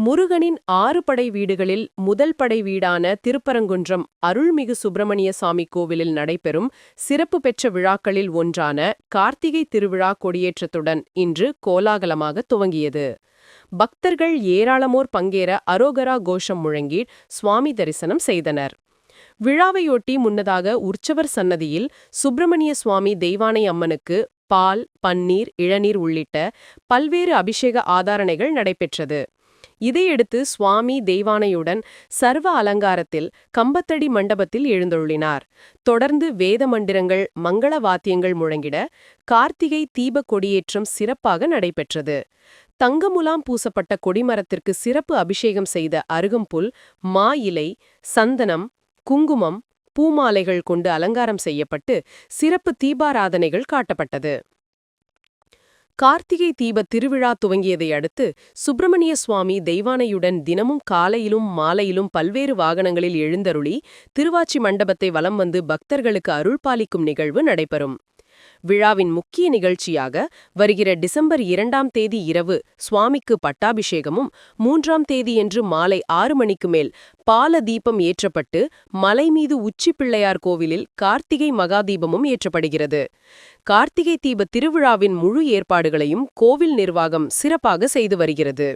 முருகனின் 6 படை வீடுகளில் முதல் படை வீடான திருப்பரங்குன்றம் அருள்மிகு சுப்பிரமணிய சாமி கோவிலில் நடைபெறும் சிறப்பு பெற்ற விழாக்களில் ஒன்றான கார்த்திகை திருவிழா கொடியேற்றத்துடன் இன்று கோலாகலமாக துவங்கியது. பக்தர்கள் ஏராளமோர் பங்கேற அரோகரா கோஷம் முழங்கி சுவாமி தரிசனம் செய்தனர். விழாவையொட்டி முன்னதாக உற்சவர் சன்னதியில் சுப்பிரமணிய சுவாமி தெய்வானை அம்மனுக்கு பால், பன்னீர், இளநீர் உள்ளிட்ட பல்வேறு அபிஷேக ஆதாரணைகள் நடைபெற்றது. இதையடுத்து சுவாமி தெய்வானையுடன் சர்வ அலங்காரத்தில் கம்பத்தடி மண்டபத்தில் எழுந்தருளினார். தொடர்ந்து வேத மந்திரங்கள், மங்கள வாத்தியங்கள் முழங்கிட கார்த்திகை தீப கொடியேற்றம் சிறப்பாக நடைபெற்றது. தங்கமுலாம் பூசப்பட்ட கொடிமரத்திற்கு சிறப்பு அபிஷேகம் செய்த அருகம்புல், மா இலை, சந்தனம், குங்குமம், பூமாலைகள் கொண்டு அலங்காரம் செய்யப்பட்டு சிறப்பு தீபாராதனைகள் காட்டப்பட்டது. கார்த்திகை தீப திருவிழா துவங்கியதை அடுத்து சுப்பிரமணிய சுவாமி தெய்வானையுடன் தினமும் காலையிலும் மாலையிலும் பல்வேறு வாகனங்களில் எழுந்தருளி திருவாச்சி மண்டபத்தை வலம் வந்து பக்தர்களுக்கு அருள் பாலிக்கும் நிகழ்வு நடைபெறும். விழாவின் முக்கிய நிகழ்ச்சியாக வருகிற டிசம்பர் 2ஆம் தேதி இரவு சுவாமிக்கு பட்டாபிஷேகமும், 3ஆம் தேதியன்று மாலை 6 மணிக்கு மேல் பால தீபம் ஏற்றப்பட்டு மலை மீது உச்சி பிள்ளையார் கோவிலில் கார்த்திகை மகாதீபமும் ஏற்றப்படுகிறது. கார்த்திகை தீப திருவிழாவின் முழு ஏற்பாடுகளையும் கோவில் நிர்வாகம் சிறப்பாக செய்து வருகிறது.